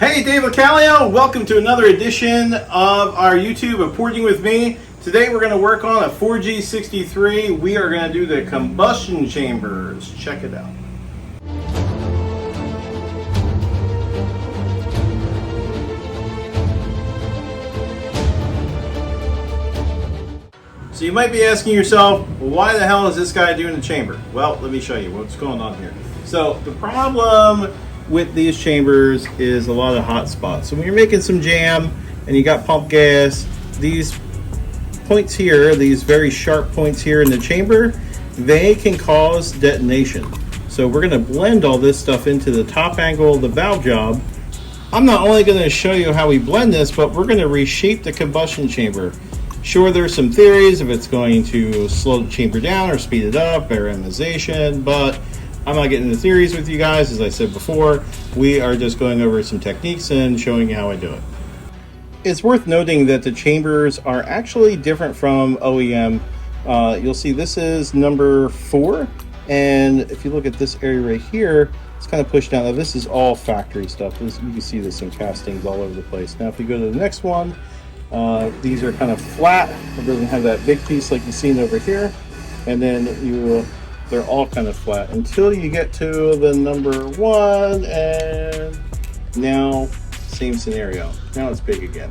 Hey, Dave Localio, welcome to another edition of our YouTube of Porting with me. Today we're going to work on a 4G63. We are going to do the combustion chambers. Check it out. So you might be asking yourself, why the hell is this guy doing the chamber? Well, let me show you what's going on here. So the problem with these chambers is a lot of hot spots. So when you're making some jam and you got pump gas, these points here, these very sharp points here in the chamber, they can cause detonation. So we're going to blend all this stuff into the top angle of the valve job. I'm not only going to show you how we blend this, but we're going to reshape the combustion chamber. Sure, there's some theories if it's going to slow the chamber down or speed it up, aerodynamization, but I'm not getting into theories with you guys. As I said before, we are just going over some techniques and showing you how I do it. It's worth noting that the chambers are actually different from OEM. You'll see this is number 4, and if you look at this area right here, it's kind of pushed down. Now this is all factory stuff. You can see this in castings all over the place. Now if you go to the next one, these are kind of flat. It doesn't have that big piece like you've seen over here, and then they're all kind of flat until you get to the number 1, and now same scenario. Now it's big again.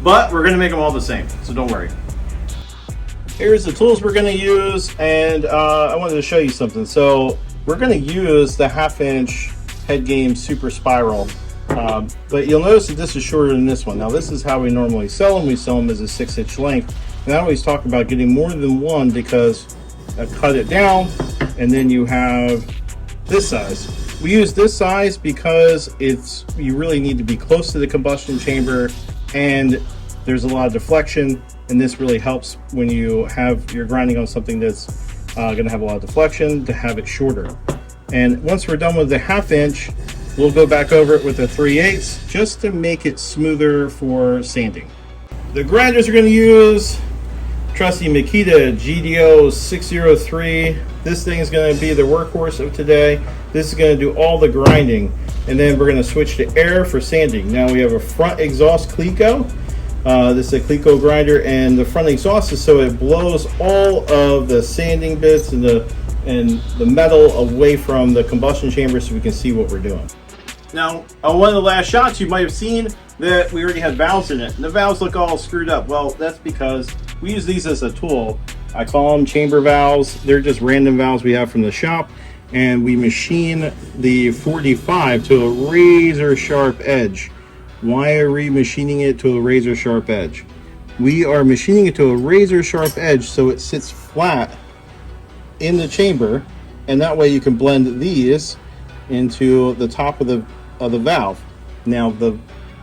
But we're gonna make them all the same, so don't worry. Here's the tools we're gonna use, and I wanted to show you something. So we're gonna use the 1/2" HeadGames Super Spiral, but you'll notice that this is shorter than this one. Now this is how we normally sell them. We sell them as a 6" length, and I always talk about getting more than one because I cut it down, and then you have this size. We use this size because you really need to be close to the combustion chamber, and there's a lot of deflection, and this really helps when you're grinding on something that's going to have a lot of deflection, to have it shorter. And once we're done with the 1/2", we'll go back over it with a 3/8 just to make it smoother for sanding. The grinders we're going to use, trusty Makita GDO 603. This thing is going to be the workhorse of today. This is going to do all the grinding, and then we're going to switch to air for sanding. Now we have a front exhaust Cleco. This is a Cleco grinder, and the front exhaust is so it blows all of the sanding bits and the metal away from the combustion chamber so we can see what we're doing. Now, on one of the last shots, you might have seen that we already had valves in it, and the valves look all screwed up. Well, that's because we use these as a tool. I call them chamber valves. They're just random valves we have from the shop, and we machine the 45 to a razor sharp edge. Why are we machining it to a razor sharp edge? We are machining it to a razor sharp edge so it sits flat in the chamber, and that way you can blend these into the top of the valve. Now the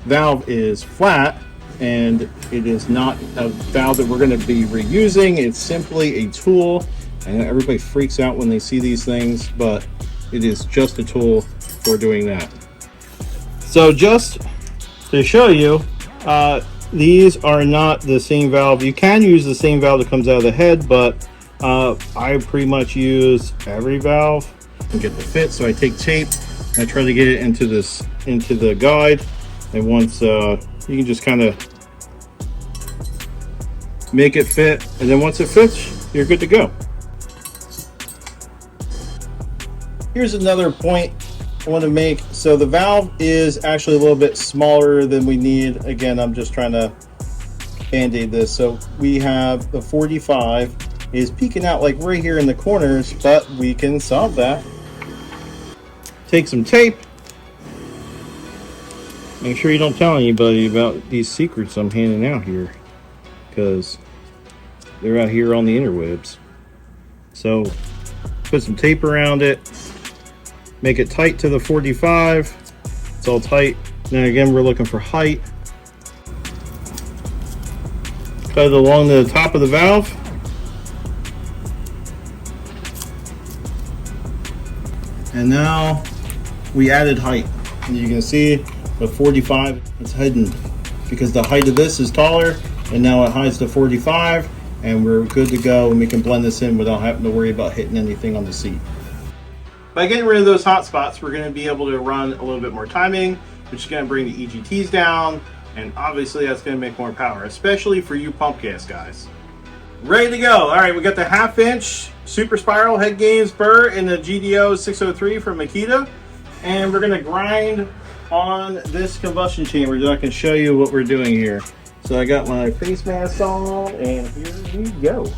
valve is flat, and it is not a valve that we're going to be reusing. It's simply a tool. I know everybody freaks out when they see these things, but it is just a tool for doing that. So just to show you, these are not the same valve. You can use the same valve that comes out of the head, but I pretty much use every valve and get the fit. So I take tape and I try to get it into the guide, and once you can just kind of make it fit, and then once it fits, you're good to go. Here's another point I want to make. So the valve is actually a little bit smaller than we need. Again, I'm just trying to band-aid this. So we have the 45 is peeking out like right here in the corners, but we can solve that. Take some tape. Make sure you don't tell anybody about these secrets I'm handing out here, because they're out here on the interwebs. So put some tape around it, make it tight to the 45. It's all tight. Then again, we're looking for height. Cut it along the top of the valve. And now we added height. And you can see the 45, it's hidden because the height of this is taller, and now it hides the 45, and we're good to go, and we can blend this in without having to worry about hitting anything on the seat. By getting rid of those hot spots, we're going to be able to run a little bit more timing, which is going to bring the EGTs down, and obviously that's going to make more power, especially for you pump gas guys. Ready to go. All right, we got the 1/2 inch Super Spiral HeadGames burr in the GDO 603 from Makita, and we're going to grind on this combustion chamber so I can show you what we're doing here. So I got my face mask on, and here we go.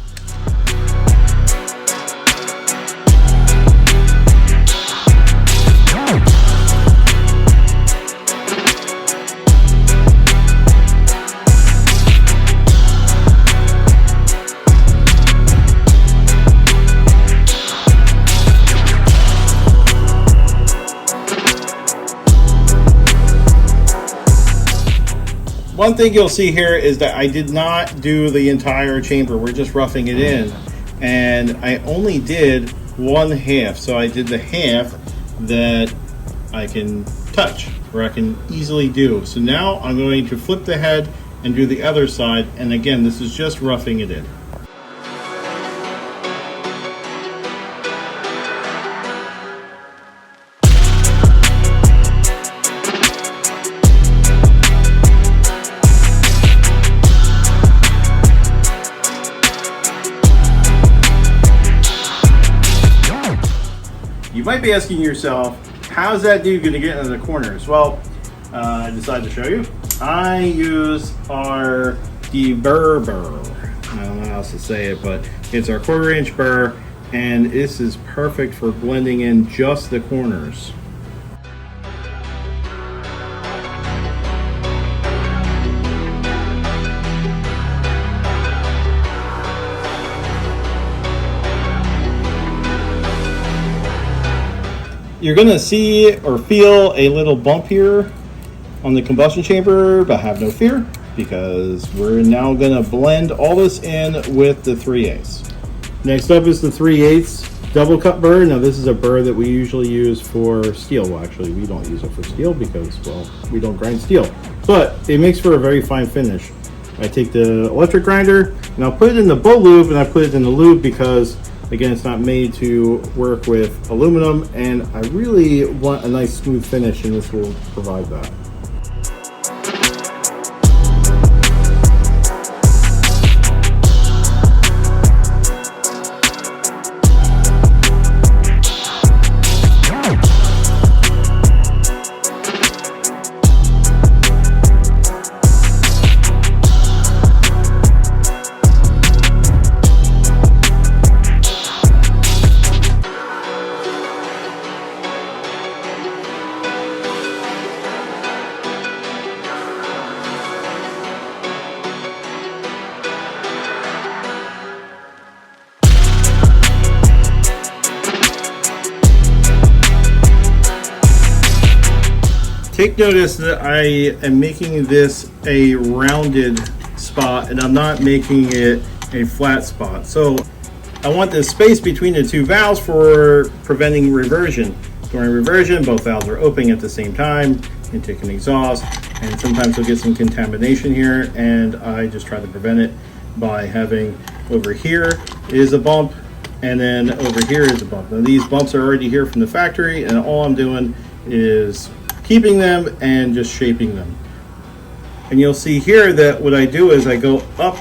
One thing you'll see here is that I did not do the entire chamber. We're just roughing it in. And I only did 1/2. So I did the half that I can touch, or I can easily do. So now I'm going to flip the head and do the other side. And again, this is just roughing it in. You might be asking yourself, how's that dude going to get into the corners? Well, I decided to show you. I use our Burrs. I don't know how else to say it, but it's our 1/4 inch burr, and this is perfect for blending in just the corners. You're gonna see or feel a little bump here on the combustion chamber, but have no fear, because we're now gonna blend all this in with the 3/8. Next up is the 3/8 double cut burr. Now this is a burr that we usually use for steel. Well, actually we don't use it for steel because, well, we don't grind steel, but it makes for a very fine finish. I take the electric grinder and I'll put it in the bull lube, and I put it in the lube because, again, it's not made to work with aluminum, and I really want a nice smooth finish, and this will provide that. Take notice that I am making this a rounded spot, and I'm not making it a flat spot. So I want the space between the two valves for preventing reversion. During reversion, both valves are opening at the same time, intake and exhaust, and sometimes you'll get some contamination here, and I just try to prevent it by having over here is a bump, and then over here is a bump. Now these bumps are already here from the factory, and all I'm doing is keeping them and just shaping them. And you'll see here that what I do is I go up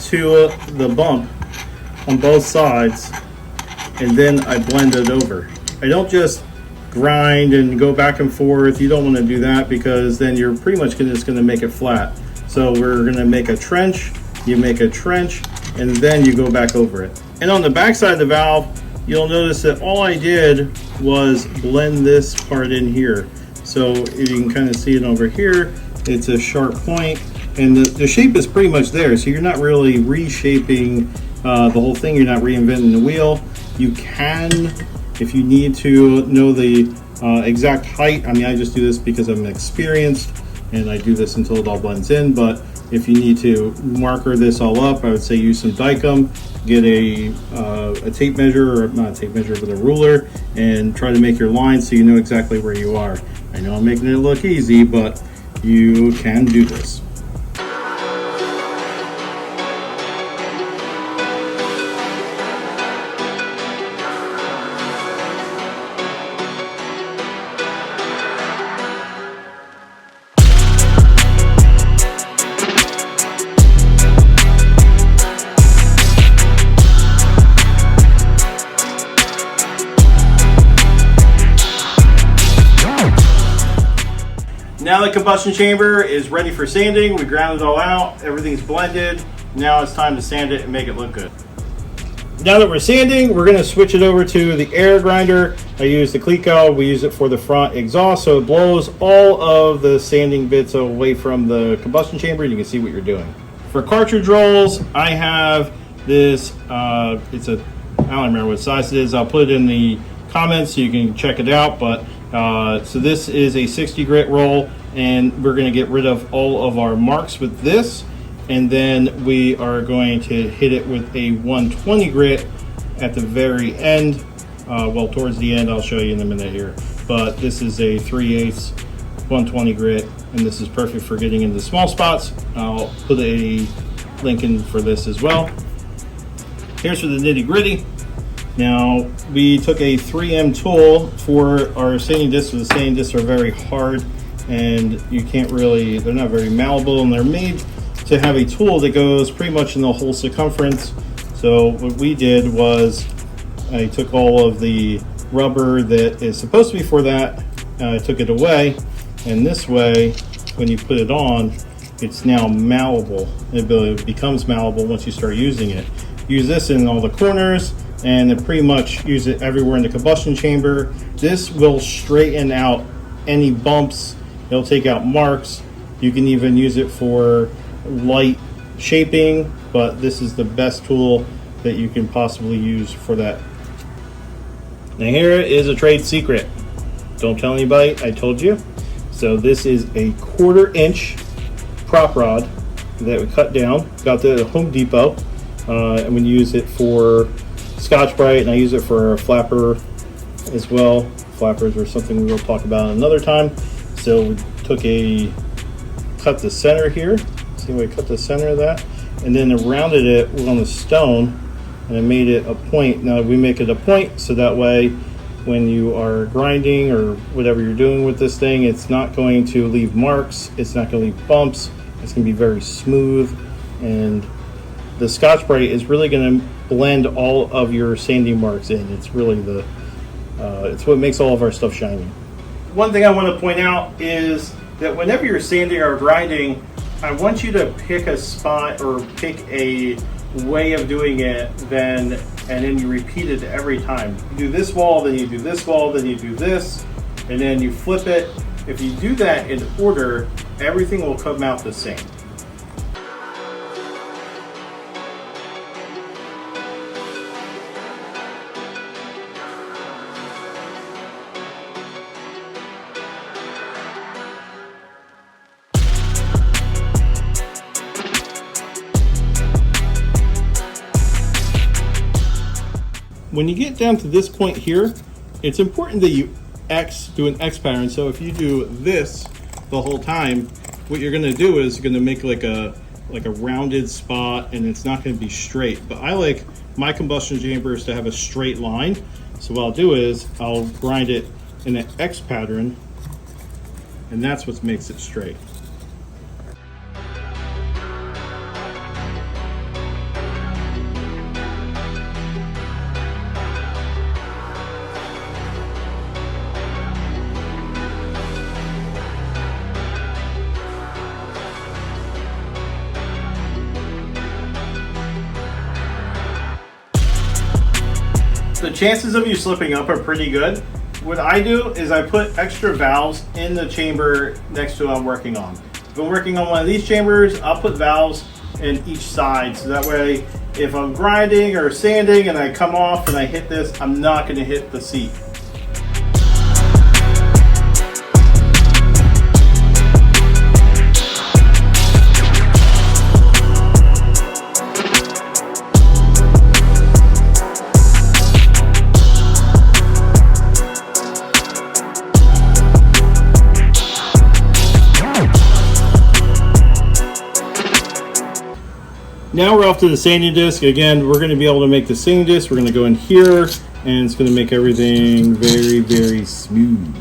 to the bump on both sides, and then I blend it over. I don't just grind and go back and forth. You don't want to do that, because then you're pretty much just going to make it flat. So we're going to make a trench, you make a trench, and then you go back over it. And on the back side of the valve, you'll notice that all I did was blend this part in here. So you can kind of see it over here. It's a sharp point, and the shape is pretty much there. So you're not really reshaping the whole thing. You're not reinventing the wheel. You can, if you need to know the exact height. I mean, I just do this because I'm experienced, and I do this until it all blends in. But if you need to marker this all up, I would say use some Dykem, get a tape measure, or not a tape measure, but a ruler, and try to make your lines so you know exactly where you are. I know I'm making it look easy, but you can do this. Now the combustion chamber is ready for sanding. We ground it all out, everything's blended. Now it's time to sand it and make it look good. Now that we're sanding, we're going to switch it over to the air grinder. I use the Clico. We use it for the front exhaust, so it blows all of the sanding bits away from the combustion chamber, and you can see what you're doing. For cartridge rolls, I have this, I don't remember what size it is. I'll put it in the comments so you can check it out. But so this is a 60 grit roll, and we're going to get rid of all of our marks with this. And then we are going to hit it with a 120 grit at the very end. Well, towards the end, I'll show you in a minute here. But this is a 3/8 120 grit, and this is perfect for getting into small spots. I'll put a link in for this as well. Here's for the nitty gritty. Now, we took a 3M tool for our sanding discs. So the sanding discs are very hard, and you can't really, they're not very malleable, and they're made to have a tool that goes pretty much in the whole circumference. So what we did was I took all of the rubber that is supposed to be for that, I took it away, and this way when you put it on, it's now malleable. It becomes malleable once you start using it. Use this in all the corners, and pretty much use it everywhere in the combustion chamber. This will straighten out any bumps. It'll take out marks. You can even use it for light shaping, but this is the best tool that you can possibly use for that. Now here is a trade secret. Don't tell anybody I told you. So this is a 1/4 inch prop rod that we cut down. Got that at Home Depot. And we use it for Scotch-Brite, and I use it for a flapper as well. Flappers are something we will talk about another time. So we cut the center here. See, we cut the center of that, and then rounded it on the stone, and I made it a point. Now we make it a point so that way when you are grinding or whatever you're doing with this thing, it's not going to leave marks, it's not going to leave bumps, it's going to be very smooth, and the Scotch-Brite is really going to blend all of your sanding marks in. It's really it's what makes all of our stuff shiny. One thing I want to point out is that whenever you're sanding or grinding, I want you to pick a spot or pick a way of doing it, and then you repeat it every time. You do this wall, then you do this wall, then you do this, and then you flip it. If you do that in order, everything will come out the same. When you get down to this point here, it's important that you do an X pattern. So if you do this the whole time, what you're going to do is you're going to make like a rounded spot, and it's not going to be straight. But I like my combustion chambers to have a straight line. So what I'll do is I'll grind it in an X pattern, and that's what makes it straight. The chances of you slipping up are pretty good. What I do is I put extra valves in the chamber next to what I'm working on. If I'm working on one of these chambers, I'll put valves in each side, so that way if I'm grinding or sanding and I come off and I hit this, I'm not going to hit the seat. Now we're off to the sanding disc. Again, we're going to be able to make the sanding disc. We're going to go in here, and it's going to make everything very, very smooth.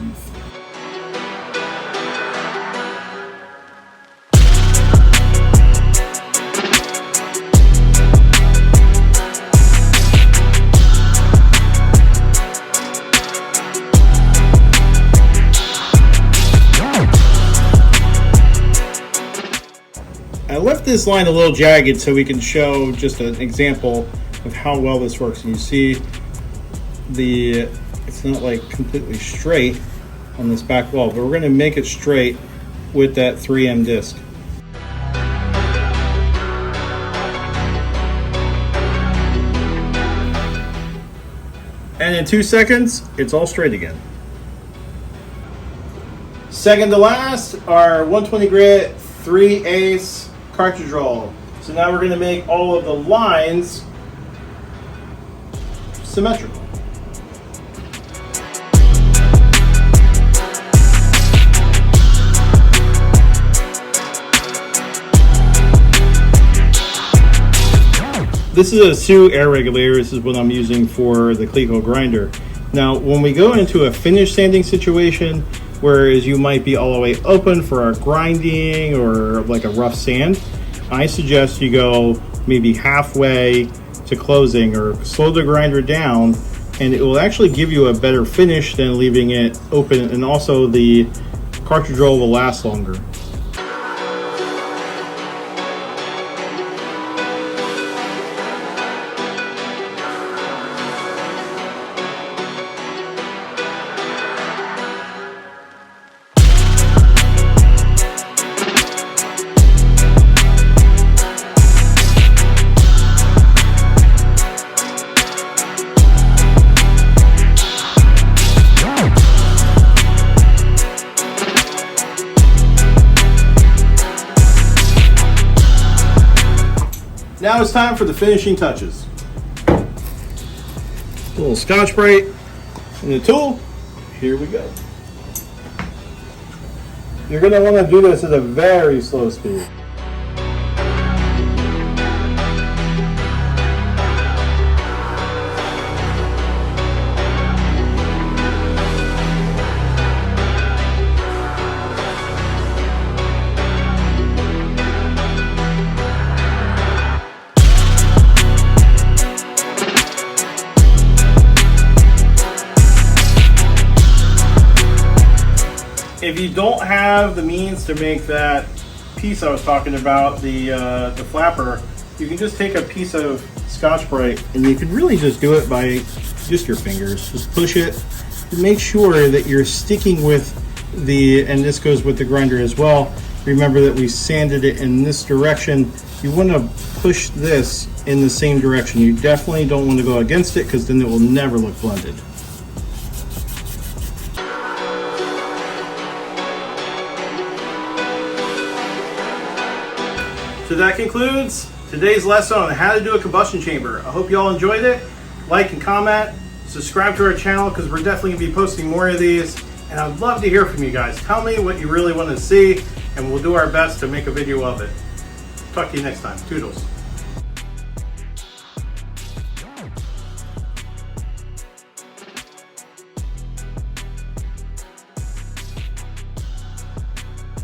I left this line a little jagged so we can show just an example of how well this works. And you see it's not like completely straight on this back wall, but we're going to make it straight with that 3M disc. And in 2 seconds, it's all straight again. Second to last, our 120 grit 3/8 cartridge roll. So now we're going to make all of the lines symmetrical. This is a Sioux air regulator. This is what I'm using for the Cleco grinder. Now, when we go into a finish sanding situation, whereas you might be all the way open for a grinding or like a rough sand, I suggest you go maybe halfway to closing or slow the grinder down, and it will actually give you a better finish than leaving it open, and also the cartridge roll will last longer. Now it's time for the finishing touches. A little Scotch-Brite and the tool. Here we go. You're going to want to do this at a very slow speed. If you don't have the means to make that piece I was talking about, the flapper, you can just take a piece of Scotch-Brite and you can really just do it by just your fingers. Just push it. Make sure that you're sticking with and this goes with the grinder as well. Remember that we sanded it in this direction. You want to push this in the same direction. You definitely don't want to go against it, because then it will never look blended. So that concludes today's lesson on how to do a combustion chamber. I hope you all enjoyed it. Like and comment, subscribe to our channel, because we're definitely going to be posting more of these. And I'd love to hear from you guys. Tell me what you really want to see, and we'll do our best to make a video of it. Talk to you next time. Toodles.